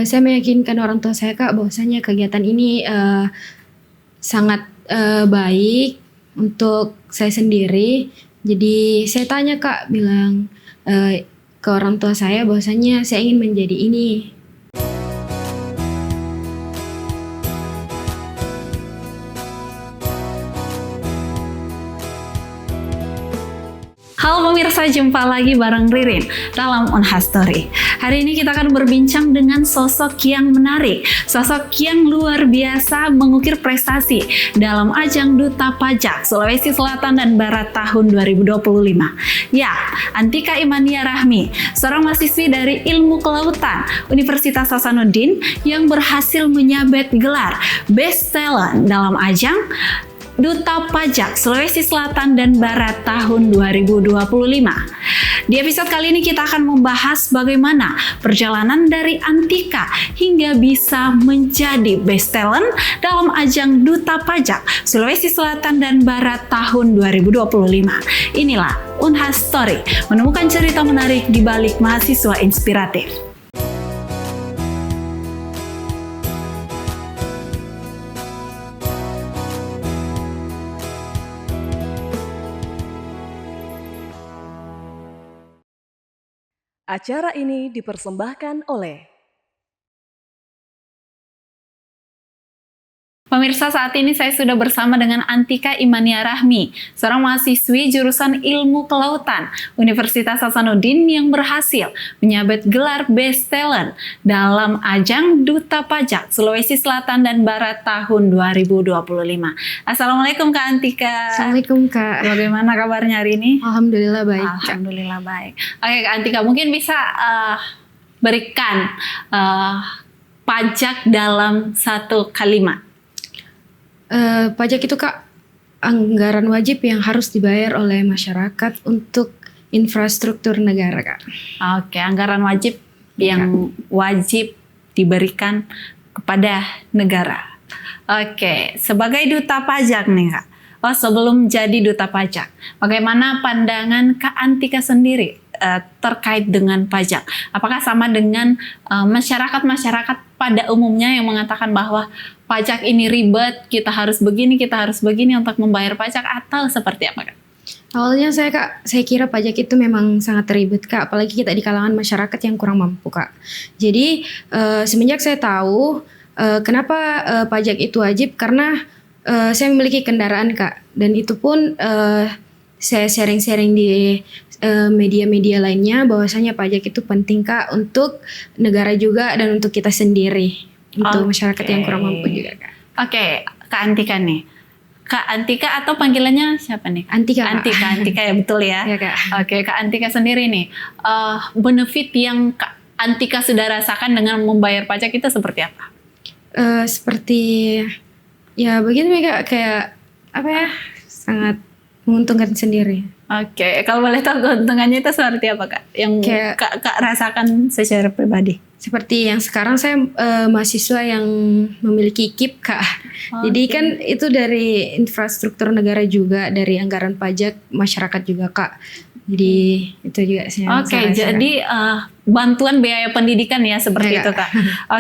Saya meyakinkan orang tua saya Kak bahwasanya kegiatan ini sangat baik untuk saya sendiri. Jadi saya tanya Kak, bilang ke orang tua saya bahwasanya saya ingin menjadi ini. Halo pemirsa, jumpa lagi bareng Ririn dalam Unhas Story. Hari ini kita akan berbincang dengan sosok yang menarik, sosok yang luar biasa mengukir prestasi dalam ajang Duta Pajak Sulawesi Selatan dan Barat tahun 2025. Ya, Antika Imania Rahmi, seorang mahasiswi dari Ilmu Kelautan Universitas Hasanuddin yang berhasil menyabet gelar Best Talent dalam ajang Duta Pajak Sulawesi Selatan dan Barat tahun 2025. Di episode kali ini kita akan membahas bagaimana perjalanan dari Antika hingga bisa menjadi Best Talent dalam ajang Duta Pajak Sulawesi Selatan dan Barat tahun 2025. Inilah Unhas Story, menemukan cerita menarik di balik mahasiswa inspiratif. Acara ini dipersembahkan oleh Pemirsa, saat ini saya sudah bersama dengan Antika Imania Rahmi, seorang mahasiswi jurusan Ilmu Kelautan Universitas Hasanuddin yang berhasil menyabet gelar Best Talent dalam ajang Duta Pajak Sulawesi Selatan dan Barat tahun 2025. Assalamualaikum Kak Antika. Assalamualaikum Kak. Bagaimana kabarnya hari ini? Alhamdulillah baik Kak. Alhamdulillah baik. Oke Kak Antika, mungkin bisa berikan pajak dalam satu kalimat. Pajak itu Kak anggaran wajib yang harus dibayar oleh masyarakat untuk infrastruktur negara Kak. Oke, anggaran wajib yang wajib diberikan kepada negara. Oke, sebagai duta pajak nih Kak. Sebelum jadi duta pajak, bagaimana pandangan Kak Antika sendiri terkait dengan pajak? Apakah sama dengan masyarakat pada umumnya yang mengatakan bahwa pajak ini ribet, kita harus begini untuk membayar pajak, atau seperti apa Kak? Awalnya saya kira pajak itu memang sangat ribet Kak, apalagi kita di kalangan masyarakat yang kurang mampu Kak. Jadi semenjak saya tahu kenapa pajak itu wajib, karena saya memiliki kendaraan Kak, dan itu pun saya sharing-sharing di media-media lainnya bahwasanya pajak itu penting Kak untuk negara juga dan untuk kita sendiri, untuk masyarakat yang kurang mampu juga Kak. Oke, Kak Antika nih. Kak Antika atau panggilannya siapa nih? Antika. Antika ya, betul ya? Ya Kak. Oke, Kak Antika sendiri nih, benefit yang Kak Antika sudah rasakan dengan membayar pajak itu seperti apa? Seperti ya begini Kak, kayak apa ya, sangat menguntungkan sendiri. Oke, kalau boleh tahu keuntungannya itu seperti apa Kak? Yang Kak rasakan secara pribadi? Seperti yang sekarang saya mahasiswa yang memiliki KIP Kak. Jadi kan itu dari infrastruktur negara juga, dari anggaran pajak masyarakat juga Kak. Jadi itu juga sih. Oke, jadi bantuan biaya pendidikan ya seperti itu Kak.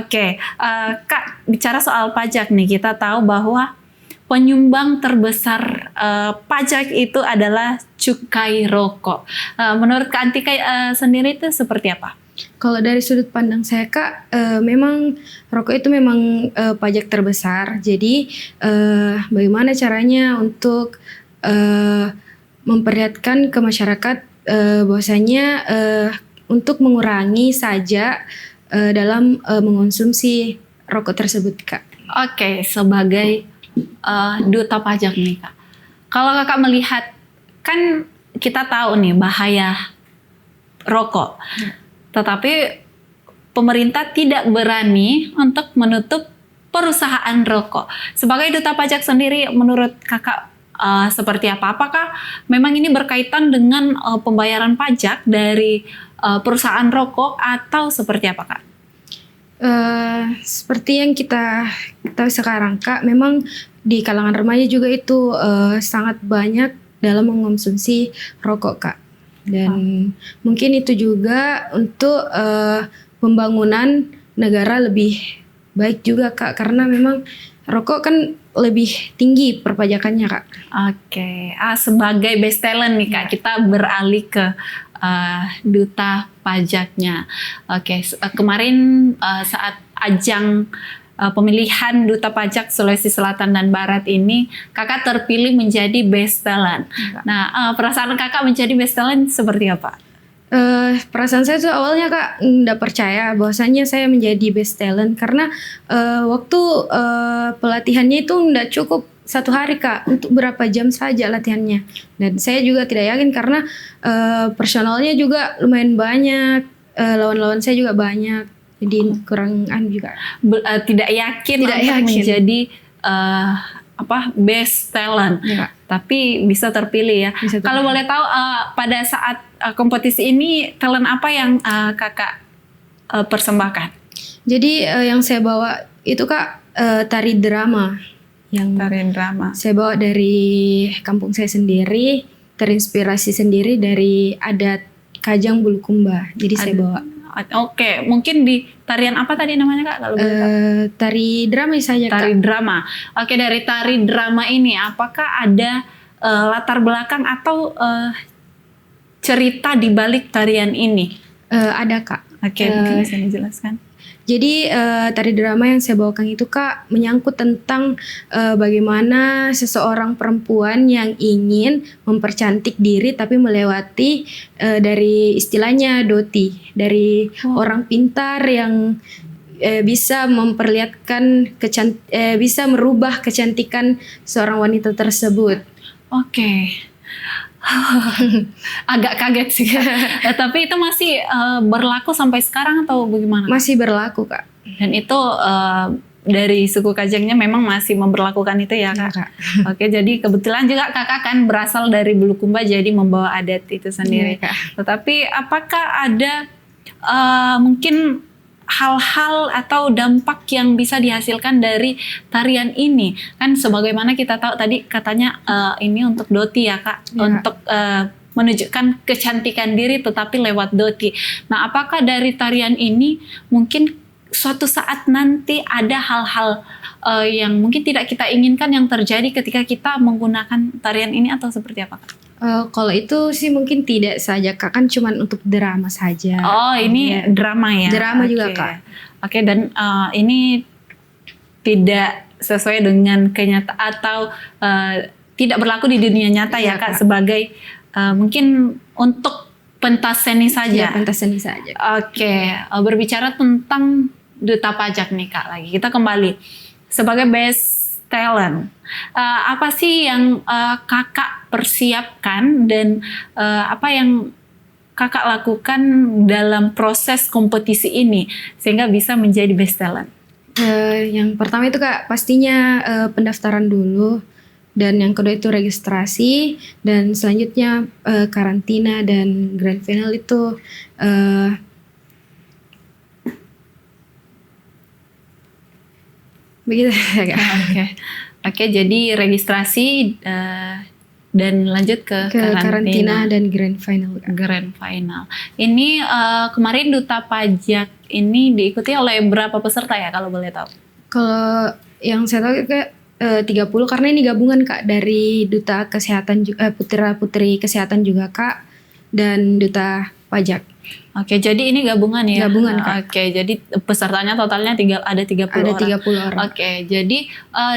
Oke, Kak bicara soal pajak nih, kita tahu bahwa penyumbang terbesar pajak itu adalah cukai rokok. Menurut Kak Antika sendiri itu seperti apa? Kalau dari sudut pandang saya Kak, memang rokok itu memang pajak terbesar. Jadi bagaimana caranya untuk memperlihatkan ke masyarakat bahwasanya untuk mengurangi saja dalam mengonsumsi rokok tersebut Kak. Oke, sebagai duta pajak nih Kak, kalau Kakak melihat, kan kita tahu nih bahaya rokok, tetapi pemerintah tidak berani untuk menutup perusahaan rokok. Sebagai duta pajak sendiri, menurut Kakak seperti apa? Apakah memang ini berkaitan dengan pembayaran pajak dari perusahaan rokok atau seperti apa Kak? Seperti yang kita tahu sekarang Kak, memang di kalangan remaja juga itu sangat banyak dalam mengonsumsi rokok Kak. Dan mungkin itu juga untuk pembangunan negara lebih baik juga Kak, karena memang rokok kan lebih tinggi perpajakannya Kak. Oke, sebagai best talent nih Kak, kita beralih ke duta pajaknya. Oke, kemarin saat ajang pemilihan duta pajak Sulawesi Selatan dan Barat ini, Kakak terpilih menjadi best talent. Nah, perasaan Kakak menjadi best talent seperti apa? Perasaan saya tuh awalnya Kak nggak percaya bahwasanya saya menjadi best talent karena waktu pelatihannya itu nggak cukup 1 hari Kak, untuk berapa jam saja latihannya, dan saya juga tidak yakin karena personalnya juga lumayan banyak, lawan-lawan saya juga banyak, jadi kurang juga. Tidak yakin Tidak untuk yakin. menjadi best talent, Ya, Kak. tapi bisa terpilih ya. Bisa Kalau terpilih. boleh tahu pada saat kompetisi ini talent apa yang Kakak persembahkan? Jadi yang saya bawa itu Kak tari drama yang Tarian drama. saya bawa dari kampung saya sendiri, terinspirasi sendiri dari adat Kajang Bulukumba. Jadi saya bawa Oke, mungkin di tarian apa tadi namanya Kak? Kalau boleh tahu. tari drama saja Tari Kak. drama. Oke, dari tari drama ini apakah ada latar belakang atau cerita di balik tarian ini? Ada Kak. Oke, mungkin bisa dijelaskan. Jadi tari drama yang saya bawakan itu Kak menyangkut tentang bagaimana seseorang perempuan yang ingin mempercantik diri tapi melewati dari istilahnya doti, dari orang pintar yang bisa memperlihatkan bisa merubah kecantikan seorang wanita tersebut. Oke. Agak kaget sih Kak. Tapi itu masih berlaku sampai sekarang atau bagaimana? Masih berlaku Kak. Dan itu dari suku Kajangnya memang masih memberlakukan itu ya Kak. Kak. Oke, jadi kebetulan juga Kakak kan berasal dari Bulukumba jadi membawa adat itu sendiri. Iya, Kak. Tetapi apakah ada mungkin hal-hal atau dampak yang bisa dihasilkan dari tarian ini? Kan sebagaimana kita tahu tadi katanya ini untuk doti ya Kak, Ya. untuk menunjukkan kecantikan diri tetapi lewat doti. Nah, apakah dari tarian ini mungkin suatu saat nanti ada hal-hal yang mungkin tidak kita inginkan yang terjadi ketika kita menggunakan tarian ini atau seperti apa Kak? Kalau itu sih mungkin tidak saja Kak, kan cuman untuk drama saja. Oh, ini Iya. drama ya? Drama juga, Oke. Kak. Oke, dan ini tidak sesuai dengan kenyataan atau tidak berlaku di dunia nyata ya Iya, Kak, Kak. sebagai mungkin untuk pentas seni Ya, saja. pentas seni saja. Oke, berbicara tentang duta pajak nih Kak lagi. Kita kembali sebagai best talent. Apa sih yang Kakak persiapkan dan apa yang Kakak lakukan dalam proses kompetisi ini sehingga bisa menjadi best talent? Yang pertama itu Kak pastinya pendaftaran dulu, dan yang kedua itu registrasi, dan selanjutnya karantina, dan grand final itu begitu Kak. Oke, jadi registrasi dan lanjut ke Ke karantina karantina. dan grand final Kak. Grand final. Ini kemarin duta pajak ini diikuti oleh berapa peserta ya kalau boleh tahu? Kalau yang saya tahu Kak 30, karena ini gabungan Kak dari duta kesehatan putra putri kesehatan juga Kak, dan duta pajak. Oke, jadi ini gabungan ya? Gabungan, Kak. Oke, jadi pesertanya totalnya ada 30 Ada orang. 30 orang. Oke, jadi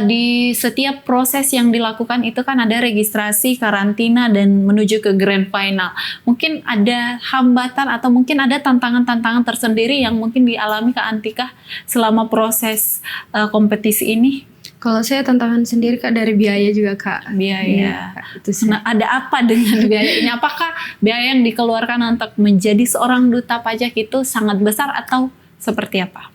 di setiap proses yang dilakukan itu kan ada registrasi, karantina, dan menuju ke grand final. Mungkin ada hambatan atau mungkin ada tantangan-tantangan tersendiri yang mungkin dialami Kak Antika selama proses kompetisi ini? Kalau saya tantangan sendiri Kak dari biaya juga Kak. Biaya. Iya, Kak, itu sih. Nah, ada apa dengan biaya ini? Apakah biaya yang dikeluarkan untuk menjadi seorang duta pajak itu sangat besar atau seperti apa?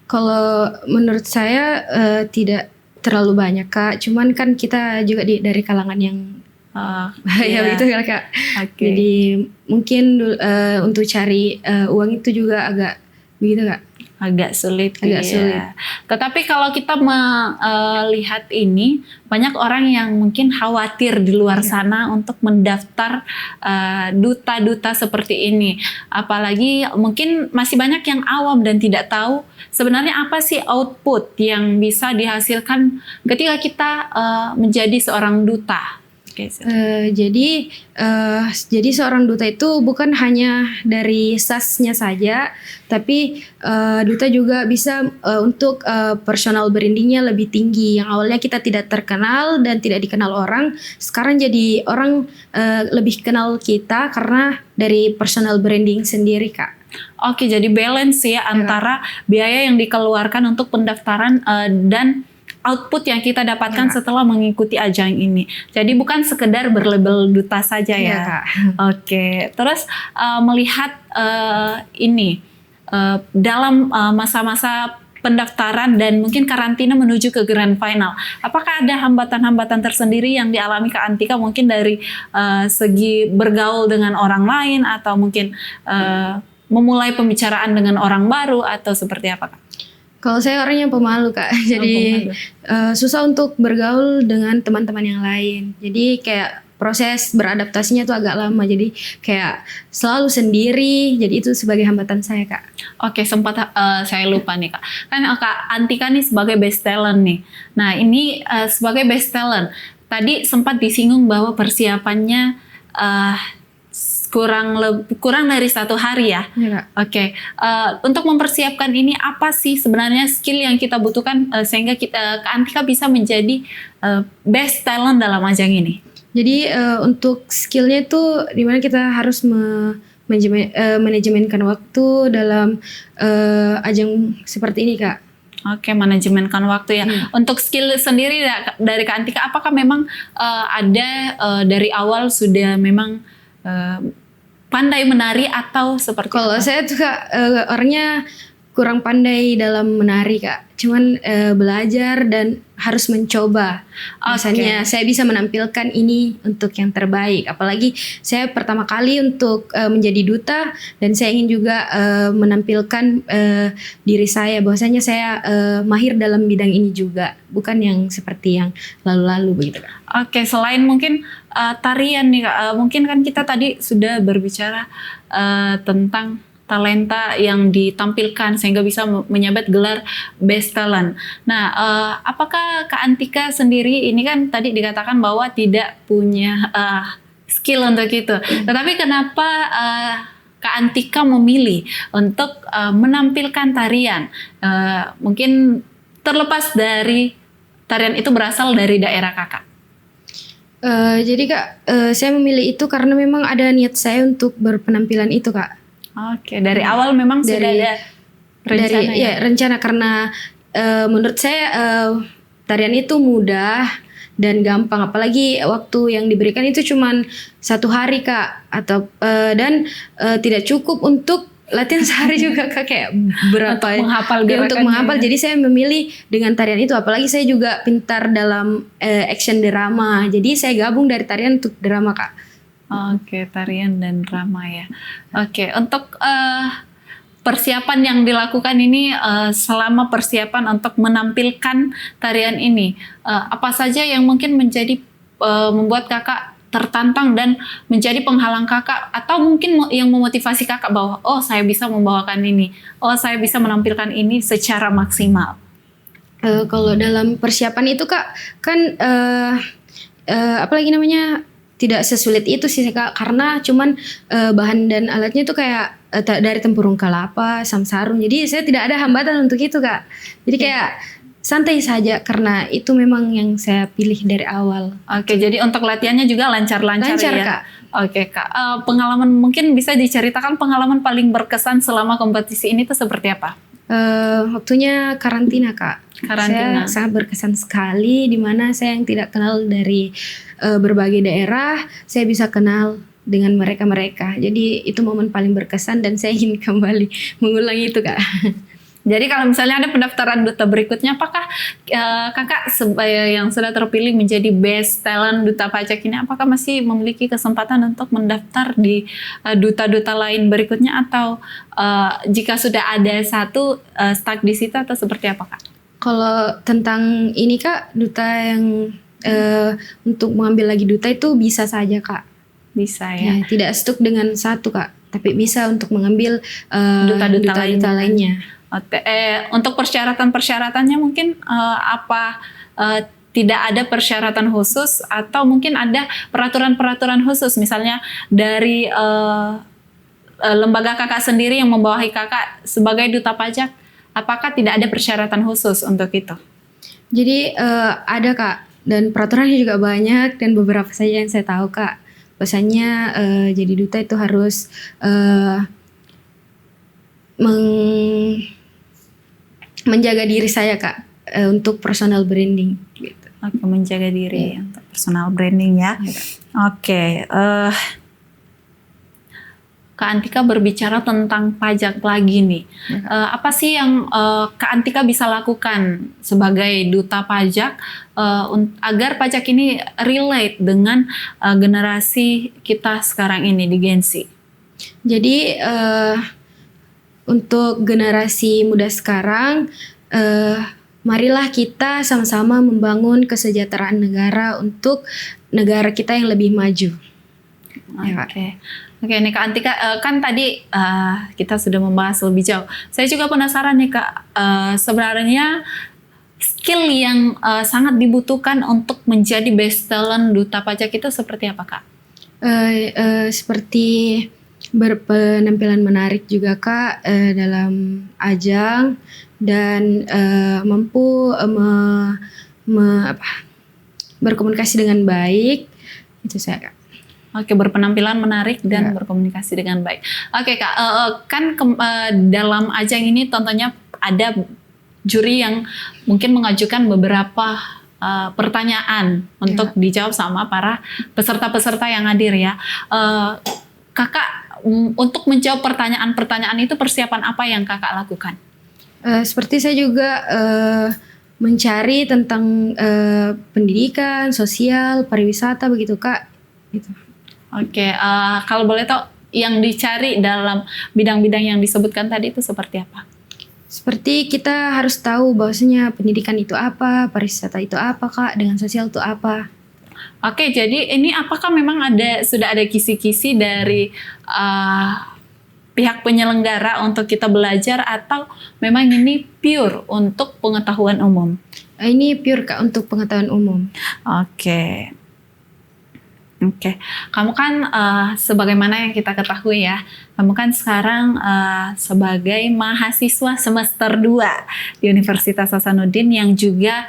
Kalau menurut saya tidak terlalu banyak Kak. Cuman kan kita juga dari kalangan yang ya Iya. gitu ya Kak. Oke. Jadi mungkin untuk cari uang itu juga agak begitu Kak. Agak sulit. Agak sulit. Tetapi kalau kita melihat ini, banyak orang yang mungkin khawatir di luar sana untuk mendaftar duta-duta seperti ini. Apalagi mungkin masih banyak yang awam dan tidak tahu sebenarnya apa sih output yang bisa dihasilkan ketika kita menjadi seorang duta. Jadi seorang duta itu bukan hanya dari SAS-nya saja, tapi duta juga bisa untuk personal brandingnya lebih tinggi. Yang awalnya kita tidak terkenal dan tidak dikenal orang, sekarang jadi orang lebih kenal kita karena dari personal branding sendiri, Kak. Oke, jadi balance ya antara biaya yang dikeluarkan untuk pendaftaran dan output yang kita dapatkan setelah mengikuti ajang ini. Jadi bukan sekedar berlabel duta saja ya. Kak. Oke, terus melihat ini dalam masa-masa pendaftaran dan mungkin karantina menuju ke grand final. Apakah ada hambatan-hambatan tersendiri yang dialami Kak Antika mungkin dari segi bergaul dengan orang lain atau mungkin memulai pembicaraan dengan orang baru atau seperti apa Kak? Kalau saya orangnya pemalu, Kak, jadi susah untuk bergaul dengan teman-teman yang lain. Jadi kayak proses beradaptasinya tuh agak lama, jadi kayak selalu sendiri. Jadi itu sebagai hambatan saya, Kak. Oke, sempat saya lupa nih Kak. Kan Kak Antika nih sebagai best talent nih. Nah ini sebagai best talent, tadi sempat disinggung bahwa persiapannya kurang dari 1 hari ya. Ya, Kak. Oke, untuk mempersiapkan ini apa sih sebenarnya skill yang kita butuhkan sehingga Kak Antika bisa menjadi best talent dalam ajang ini? Jadi untuk skillnya itu dimana kita harus manajemenkan waktu dalam ajang seperti ini, Kak. Oke, manajemenkan waktu ya. Untuk skill sendiri dari Kak Antika, apakah memang ada dari awal sudah memang pandai menari atau seperti Kalau apa? saya tuh Kak orangnya kurang pandai dalam menari, Kak. Cuman belajar dan harus mencoba. Misalnya saya bisa menampilkan ini untuk yang terbaik. Apalagi saya pertama kali untuk menjadi duta dan saya ingin juga menampilkan diri saya. Bahwasanya saya mahir dalam bidang ini juga, bukan yang seperti yang lalu-lalu begitu, Kak. Oke, selain mungkin tarian nih Kak, mungkin kan kita tadi sudah berbicara tentang talenta yang ditampilkan sehingga bisa menyabet gelar best talent. Nah, apakah Kak Antika sendiri ini kan tadi dikatakan bahwa tidak punya skill untuk itu. Tetapi kenapa Kak Antika memilih untuk menampilkan tarian? Mungkin terlepas dari tarian itu berasal dari daerah Kakak. Jadi Kak, saya memilih itu karena memang ada niat saya untuk berpenampilan itu, Kak. Oke, dari awal memang sudah ada rencana ya? Rencana karena menurut saya tarian itu mudah dan gampang, apalagi waktu yang diberikan itu cuma 1 hari, Kak, atau dan tidak cukup untuk latihan sehari juga, Kak, kayak berapa untuk menghafal untuk menghafal. Jadi saya memilih dengan tarian itu, apalagi saya juga pintar dalam action drama. Jadi saya gabung dari tarian untuk drama, Kak. Oke, tarian dan drama ya. Oke, untuk persiapan yang dilakukan ini selama persiapan untuk menampilkan tarian ini, apa saja yang mungkin menjadi membuat Kakak tertantang dan menjadi penghalang Kakak, atau mungkin yang memotivasi Kakak bahwa oh saya bisa membawakan ini, oh saya bisa menampilkan ini secara maksimal? Kalau dalam persiapan itu, Kak, kan apalagi namanya tidak sesulit itu sih, Kak, karena cuman bahan dan alatnya itu kayak dari tempurung kelapa, samsarung. Jadi saya tidak ada hambatan untuk itu, Kak. Jadi kayak santai saja karena itu memang yang saya pilih dari awal. Oke, jadi untuk latihannya juga lancar-lancar ya, Kak. Oke, Kak. Pengalaman mungkin bisa diceritakan pengalaman paling berkesan selama kompetisi ini tuh seperti apa? Waktunya karantina, Kak. Karantina. Saya sangat berkesan sekali, di mana saya yang tidak kenal dari berbagai daerah, saya bisa kenal dengan mereka-mereka. Jadi itu momen paling berkesan dan saya ingin kembali mengulangi itu, Kak. Jadi kalau misalnya ada pendaftaran duta berikutnya, apakah kakak yang sudah terpilih menjadi best talent duta pajak ini, apakah masih memiliki kesempatan untuk mendaftar di duta-duta lain berikutnya, atau jika sudah ada satu stuck di situ, atau seperti apa kak? Kalau tentang ini Kak, duta yang untuk mengambil lagi duta itu bisa saja Kak. Bisa ya. Ya, tidak stuck dengan satu Kak, tapi bisa untuk mengambil Duta-duta duta-duta lainnya. Untuk persyaratan-persyaratannya mungkin tidak ada persyaratan khusus, atau mungkin ada peraturan-peraturan khusus, misalnya dari lembaga kakak sendiri yang membawahi kakak sebagai duta pajak, apakah tidak ada persyaratan khusus untuk itu? Jadi ada Kak, dan peraturannya juga banyak, dan beberapa saja yang saya tahu Kak. Pesannya jadi duta itu harus menjaga diri saya Kak, untuk personal branding gitu. Oke, menjaga diri untuk personal branding ya. Oke, Kak Antika berbicara tentang pajak lagi nih. Apa sih yang Kak Antika bisa lakukan sebagai duta pajak agar pajak ini relate dengan generasi kita sekarang ini di Gen Z? Jadi untuk generasi muda sekarang, marilah kita sama-sama membangun kesejahteraan negara untuk negara kita yang lebih maju. Oke nih Kak Antika, kan tadi kita sudah membahas lebih jauh. Saya juga penasaran nih Kak, sebenarnya skill yang sangat dibutuhkan untuk menjadi best talent duta pajak itu seperti apa Kak? Seperti berpenampilan menarik juga Kak dalam ajang, dan mampu berkomunikasi dengan baik, itu saya Kak. Oke, berpenampilan menarik dan berkomunikasi dengan baik. Oke Kak, kan dalam ajang ini tentunya ada juri yang mungkin mengajukan beberapa pertanyaan untuk dijawab sama para peserta-peserta yang hadir ya. Kakak, untuk menjawab pertanyaan-pertanyaan itu, persiapan apa yang kakak lakukan? Seperti saya juga mencari tentang pendidikan, sosial, pariwisata begitu Kak. Gitu. Oke, kalau boleh tahu yang dicari dalam bidang-bidang yang disebutkan tadi itu seperti apa? Seperti kita harus tahu bahwasanya pendidikan itu apa, pariwisata itu apa Kak, dengan sosial itu apa. Oke, jadi ini apakah memang sudah ada kisi-kisi dari pihak penyelenggara untuk kita belajar, atau memang ini pure untuk pengetahuan umum? Ini pure Kak untuk pengetahuan umum. Oke. Kamu kan sebagaimana yang kita ketahui ya, kamu kan sekarang sebagai mahasiswa semester 2 di Universitas Hasanuddin yang juga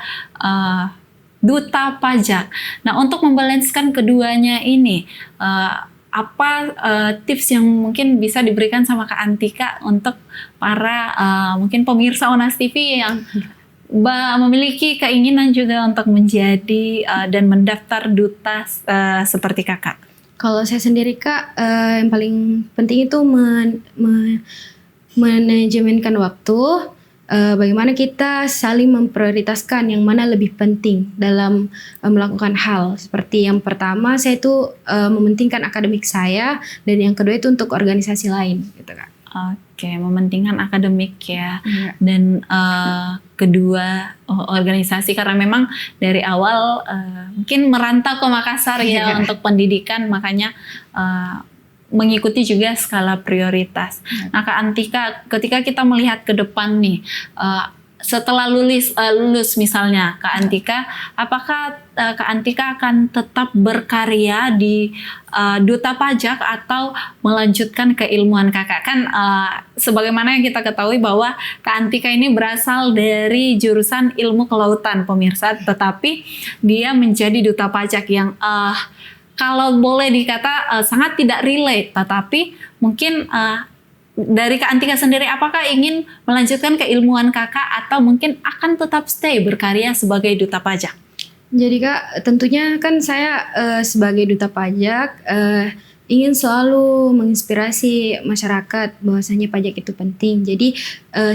duta pajak. Nah, untuk membalanskan keduanya ini, apa tips yang mungkin bisa diberikan sama Kak Antika untuk para mungkin pemirsa Onas TV yang memiliki keinginan juga untuk menjadi dan mendaftar duta seperti kakak? Kalau saya sendiri Kak, yang paling penting itu manajemenkan waktu. Bagaimana kita saling memprioritaskan yang mana lebih penting dalam melakukan hal. Seperti yang pertama, saya itu mementingkan akademik saya, dan yang kedua itu untuk organisasi lain, gitu Kak. Oke, mementingkan akademik ya. Dan kedua organisasi, karena memang dari awal mungkin merantau ke Makassar ya untuk pendidikan, makanya mengikuti juga skala prioritas. Nah Kak Antika, ketika kita melihat ke depan nih, setelah lulus misalnya Kak Antika, apakah Kak Antika akan tetap berkarya di duta pajak atau melanjutkan keilmuan kakak? Kan sebagaimana yang kita ketahui bahwa Kak Antika ini berasal dari jurusan ilmu kelautan pemirsa, tetapi dia menjadi duta pajak yang kalau boleh dikata sangat tidak relate, tetapi mungkin dari Kak Antika sendiri, apakah ingin melanjutkan keilmuan kakak atau mungkin akan tetap stay berkarya sebagai duta pajak? Jadi Kak, tentunya kan saya sebagai duta pajak ingin selalu menginspirasi masyarakat bahwasanya pajak itu penting. Jadi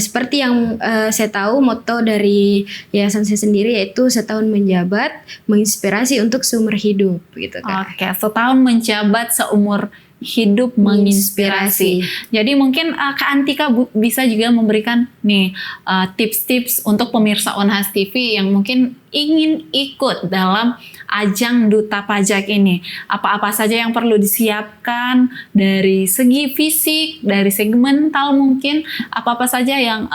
seperti yang saya tahu moto dari yayasan saya sendiri yaitu setahun menjabat menginspirasi untuk seumur hidup gitu Kak. Oke, setahun menjabat seumur hidup menginspirasi. Jadi mungkin Kak Antika bisa juga memberikan nih tips-tips untuk pemirsa Unhas TV yang mungkin ingin ikut dalam ajang Duta Pajak ini. Apa-apa saja yang perlu disiapkan dari segi fisik, dari segi mental mungkin, apa-apa saja yang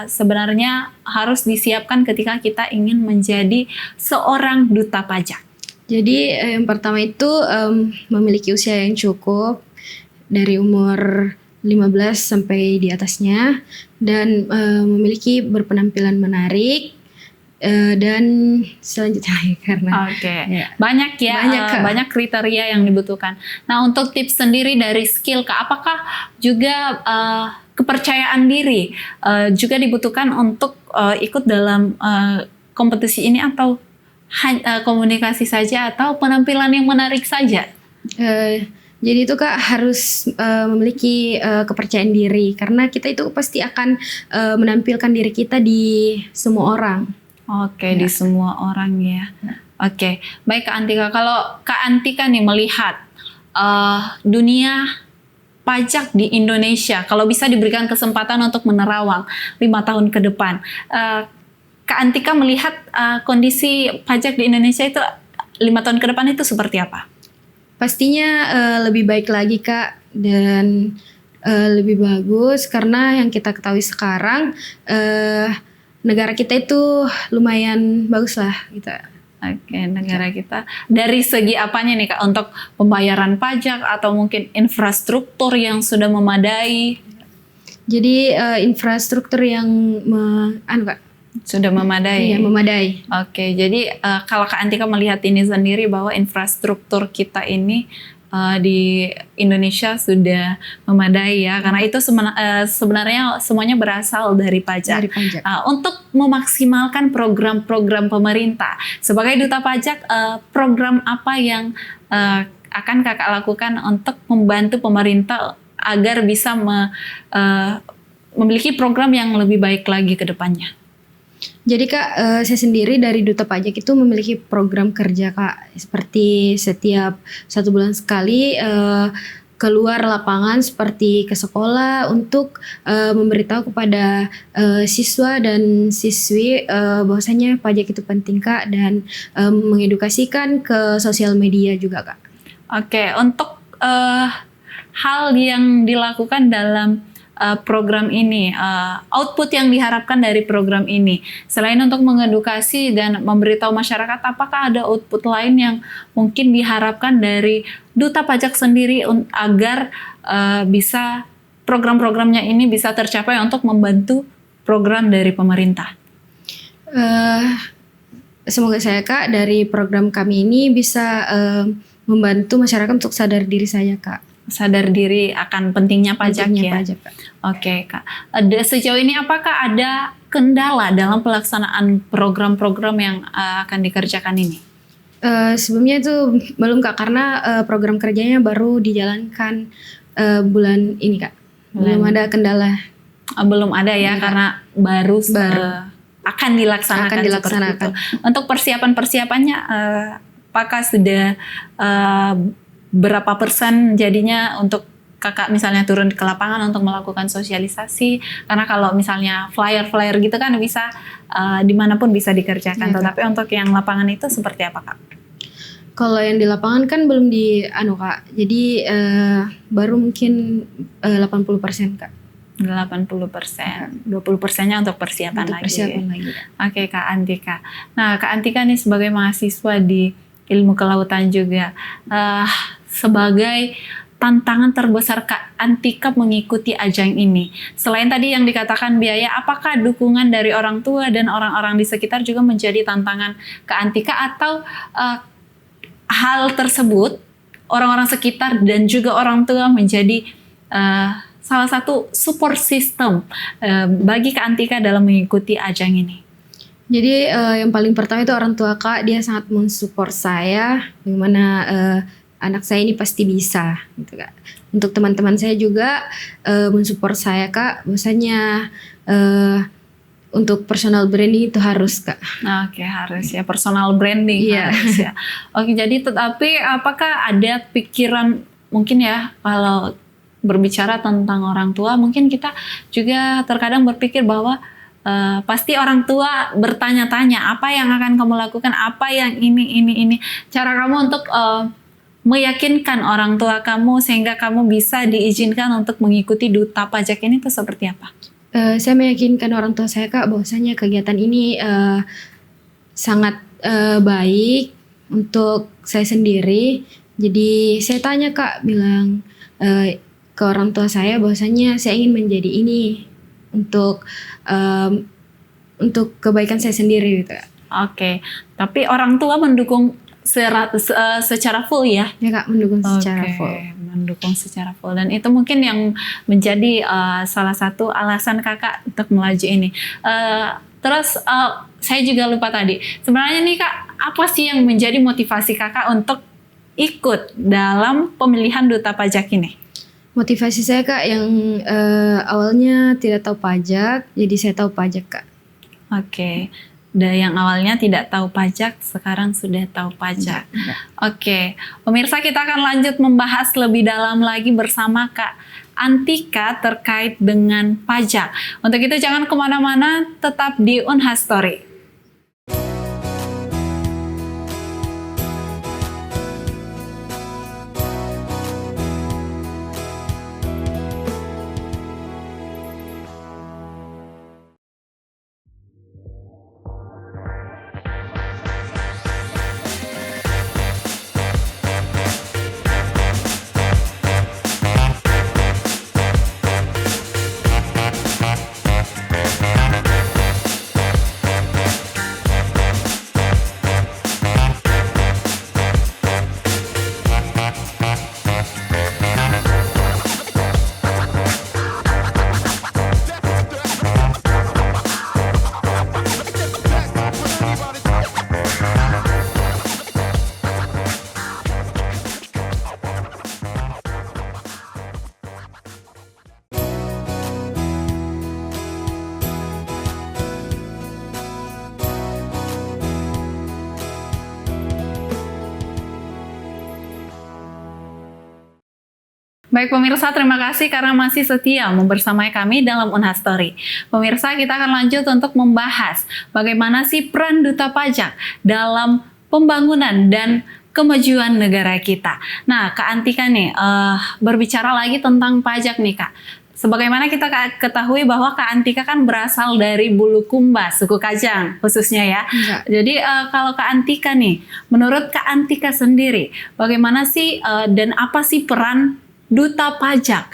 sebenarnya harus disiapkan ketika kita ingin menjadi seorang Duta Pajak. Jadi yang pertama itu memiliki usia yang cukup dari umur 15 sampai di atasnya dan memiliki berpenampilan menarik dan selanjutnya karena banyak banyak kriteria yang dibutuhkan. Nah, untuk tips sendiri dari skill Kak, apakah juga kepercayaan diri juga dibutuhkan untuk ikut dalam kompetisi ini atau komunikasi saja atau penampilan yang menarik saja? Jadi itu Kak harus memiliki kepercayaan diri karena kita itu pasti akan menampilkan diri kita di semua orang. Oke, di semua orang ya. Oke, baik Kak Antika. Kalau Kak Antika nih melihat dunia pajak di Indonesia, kalau bisa diberikan kesempatan untuk menerawang 5 tahun ke depan, Kak Antika melihat kondisi pajak di Indonesia itu 5 tahun ke depan itu seperti apa? Pastinya lebih baik lagi Kak dan lebih bagus karena yang kita ketahui sekarang negara kita itu lumayan bagus lah gitu. Oke, negara kita dari segi apanya nih Kak untuk pembayaran pajak atau mungkin infrastruktur yang sudah memadai? Jadi infrastruktur yang Kak sudah memadai. Iya, memadai. Oke, jadi kalau Kak Antika melihat ini sendiri bahwa infrastruktur kita ini di Indonesia sudah memadai ya, karena itu sebenarnya semuanya berasal dari pajak. Untuk memaksimalkan program-program pemerintah, sebagai Duta Pajak, program apa yang akan Kakak lakukan untuk membantu pemerintah agar bisa memiliki program yang lebih baik lagi ke depannya? Jadi Kak, saya sendiri dari Duta Pajak itu memiliki program kerja Kak, seperti setiap 1 bulan sekali keluar lapangan seperti ke sekolah untuk memberitahu kepada siswa dan siswi bahwasanya pajak itu penting Kak dan mengedukasikan ke sosial media juga Kak. Oke, untuk hal yang dilakukan dalam program ini, output yang diharapkan dari program ini, selain untuk mengedukasi dan memberitahu masyarakat, apakah ada output lain yang mungkin diharapkan dari Duta Pajak sendiri agar bisa program-programnya ini bisa tercapai untuk membantu program dari pemerintah? Semoga saya Kak dari program kami ini bisa membantu masyarakat untuk sadar diri saya Kak. Sadar diri akan pentingnya pajak ya. Pajak, Kak. Oke Kak. Sejauh ini apakah ada kendala dalam pelaksanaan program-program yang akan dikerjakan ini? Sebelumnya itu belum Kak karena program kerjanya baru dijalankan bulan ini Kak. Belum ada kendala. Belum ada ya karena baru. Akan dilaksanakan. Seperti itu. Untuk persiapan-persiapannya apakah sudah berapa persen jadinya untuk Kakak misalnya turun ke lapangan untuk melakukan sosialisasi? Karena kalau misalnya flyer-flyer gitu kan bisa dimanapun bisa dikerjakan. Tetapi untuk yang lapangan itu seperti apa Kak? Kalau yang di lapangan kan belum Kak. Jadi baru mungkin 80% Kak. 80%, 20%-nya untuk persiapan lagi. Oke Kak Antika. Nah Kak Antika nih sebagai mahasiswa di Ilmu Kelautan juga, sebagai tantangan terbesar Kak Antika mengikuti ajang ini. Selain tadi yang dikatakan biaya, apakah dukungan dari orang tua dan orang-orang di sekitar juga menjadi tantangan Kak Antika atau hal tersebut orang-orang sekitar dan juga orang tua menjadi salah satu support system bagi Kak Antika dalam mengikuti ajang ini? Jadi yang paling pertama itu orang tua Kak, dia sangat mensupport saya bagaimana anak saya ini pasti bisa gitu Kak. Untuk teman-teman saya juga mensupport saya Kak, bahwasanya untuk personal branding itu harus Kak. Oke, harus ya, personal branding Iya. harus ya. Oke, jadi tetapi apakah ada pikiran mungkin ya, kalau berbicara tentang orang tua, mungkin kita juga terkadang berpikir bahwa pasti orang tua bertanya-tanya apa yang akan kamu lakukan, apa yang ini. Cara kamu untuk meyakinkan orang tua kamu sehingga kamu bisa diizinkan untuk mengikuti duta pajak ini tuh seperti apa? Saya meyakinkan orang tua saya Kak, bahwasanya kegiatan ini sangat baik untuk saya sendiri. Jadi saya tanya Kak, bilang ke orang tua saya bahwasanya saya ingin menjadi ini untuk kebaikan saya sendiri gitu Kak. Oke, tapi orang tua mendukung secara full ya? Ya Kak, mendukung secara Oke, full. mendukung secara full, dan itu mungkin yang menjadi salah satu alasan kakak untuk melaju ini. Terus saya juga lupa tadi, sebenarnya nih Kak, apa sih yang menjadi motivasi kakak untuk ikut dalam pemilihan duta pajak ini? Motivasi saya Kak, yang awalnya tidak tahu pajak, jadi saya tahu pajak Kak. Oke. Dan yang awalnya tidak tahu pajak, sekarang sudah tahu pajak. Oke, pemirsa, kita akan lanjut membahas lebih dalam lagi bersama Kak Antika terkait dengan pajak. Untuk itu jangan kemana-mana, tetap di Unhas Story. Baik pemirsa, terima kasih karena masih setia membersamai kami dalam Unhas Story. Pemirsa, kita akan lanjut untuk membahas bagaimana sih peran duta pajak dalam pembangunan dan kemajuan negara kita. Nah, Kak Antika nih, berbicara lagi tentang pajak nih Kak. Sebagaimana kita ketahui bahwa Kak Antika kan berasal dari Bulukumba, suku Kajang khususnya ya. Enggak. Jadi kalau Kak Antika nih, menurut Kak Antika sendiri, bagaimana sih dan apa sih peran duta pajak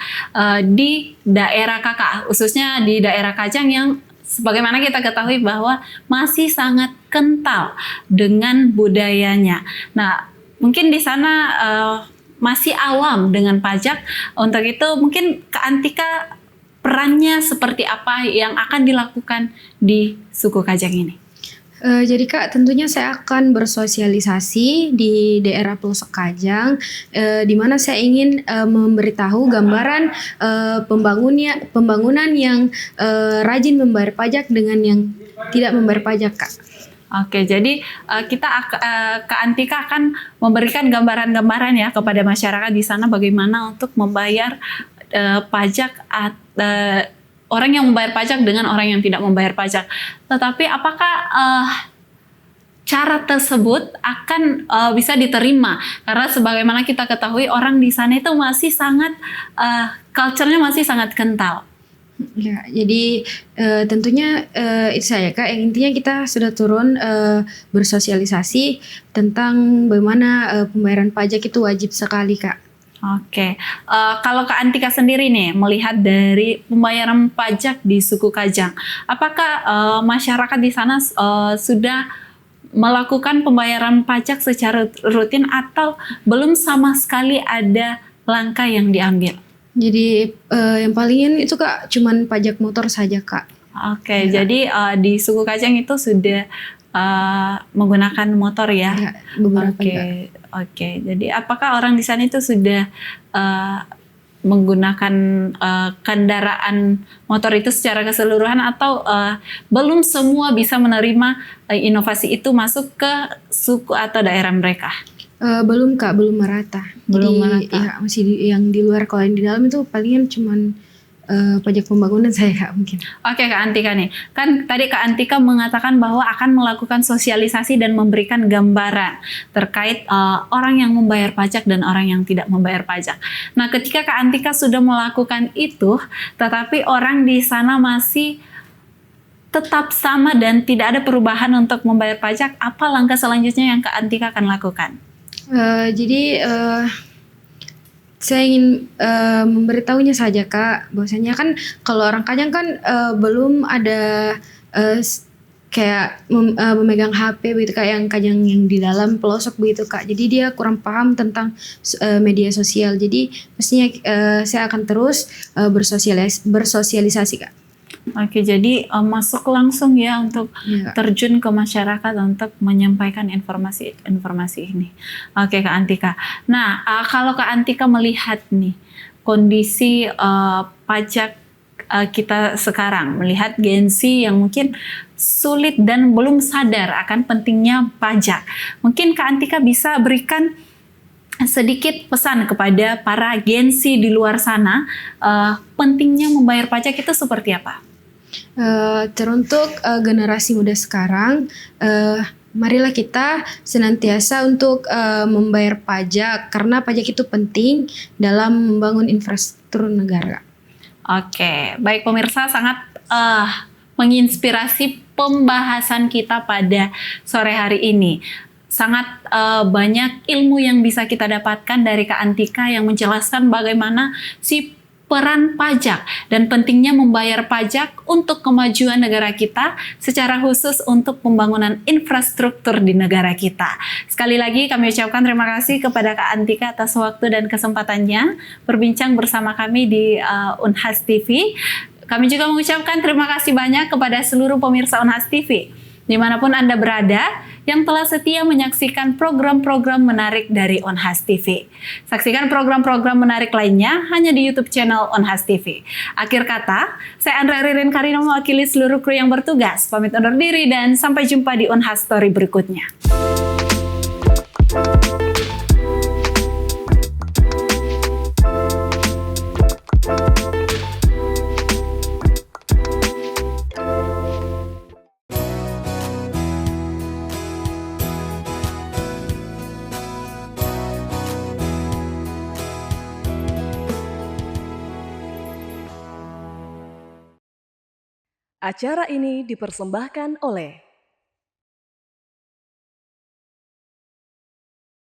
di daerah kakak, khususnya di daerah Kajang yang sebagaimana kita ketahui bahwa masih sangat kental dengan budayanya. Nah, mungkin di sana masih awam dengan pajak. Untuk itu mungkin Kak Antika perannya seperti apa yang akan dilakukan di suku Kajang ini? Jadi Kak, tentunya saya akan bersosialisasi di daerah pelosok Kajang, di mana saya ingin memberitahu gambaran pembangunan yang rajin membayar pajak dengan yang tidak membayar pajak Kak. Oke, jadi Kak Antika akan memberikan gambaran-gambaran ya kepada masyarakat di sana bagaimana untuk membayar pajak orang yang membayar pajak dengan orang yang tidak membayar pajak. Tetapi apakah cara tersebut akan bisa diterima? Karena sebagaimana kita ketahui orang di sana itu masih sangat culture-nya masih sangat kental. Ya, jadi tentunya itu saya Kak. Yang intinya kita sudah turun bersosialisasi tentang bagaimana pembayaran pajak itu wajib sekali Kak. Oke, kalau Kak Antika sendiri nih melihat dari pembayaran pajak di suku Kajang, apakah masyarakat di sana sudah melakukan pembayaran pajak secara rutin atau belum sama sekali ada langkah yang diambil? Jadi yang palingin itu Kak cuman pajak motor saja Kak. Oke, jadi di suku Kajang itu sudah menggunakan motor ya? Ya, beberapa Oke, juga. oke. Jadi apakah orang di sana itu sudah uh, menggunakan kendaraan motor itu secara keseluruhan atau belum semua bisa menerima inovasi itu masuk ke suku atau daerah mereka? Belum Kak, belum merata. Belum Jadi merata. ya masih yang di luar, kalau yang di dalam itu palingan cuman pajak pembangunan saya Kak mungkin. Oke Kak Antika nih, kan tadi Kak Antika mengatakan bahwa akan melakukan sosialisasi dan memberikan gambaran terkait orang yang membayar pajak dan orang yang tidak membayar pajak. Nah ketika Kak Antika sudah melakukan itu, tetapi orang di sana masih tetap sama dan tidak ada perubahan untuk membayar pajak, apa langkah selanjutnya yang Kak Antika akan lakukan? Jadi saya ingin memberitahunya saja Kak, bahwasanya kan kalau orang Kajang kan belum ada kayak memegang HP begitu Kak, yang Kajang yang di dalam pelosok begitu Kak. Jadi dia kurang paham tentang media sosial. Jadi pastinya saya akan terus bersosialisasi Kak. Oke, jadi masuk langsung ya untuk Ya, Kak. terjun ke masyarakat untuk menyampaikan informasi ini. Oke, Kak Antika. Nah, kalau Kak Antika melihat nih kondisi pajak kita sekarang, melihat Gen Z yang mungkin sulit dan belum sadar akan pentingnya pajak. Mungkin Kak Antika bisa berikan sedikit pesan kepada para Gen Z di luar sana, pentingnya membayar pajak itu seperti apa? Teruntuk generasi muda sekarang, marilah kita senantiasa untuk membayar pajak, karena pajak itu penting dalam membangun infrastruktur negara. Oke, baik pemirsa, sangat menginspirasi pembahasan kita pada sore hari ini. Sangat banyak ilmu yang bisa kita dapatkan dari Kak Antika yang menjelaskan bagaimana si peran pajak dan pentingnya membayar pajak untuk kemajuan negara kita, secara khusus untuk pembangunan infrastruktur di negara kita. Sekali lagi kami ucapkan terima kasih kepada Kak Antika atas waktu dan kesempatannya berbincang bersama kami di Unhas TV. Kami juga mengucapkan terima kasih banyak kepada seluruh pemirsa Unhas TV dimanapun Anda berada yang telah setia menyaksikan program-program menarik dari Unhas TV. Saksikan program-program menarik lainnya hanya di YouTube channel Unhas TV. Akhir kata, saya Andra Ririn Karina mewakili seluruh kru yang bertugas. Pamit undur diri dan sampai jumpa di Unhas Story berikutnya. Acara ini dipersembahkan oleh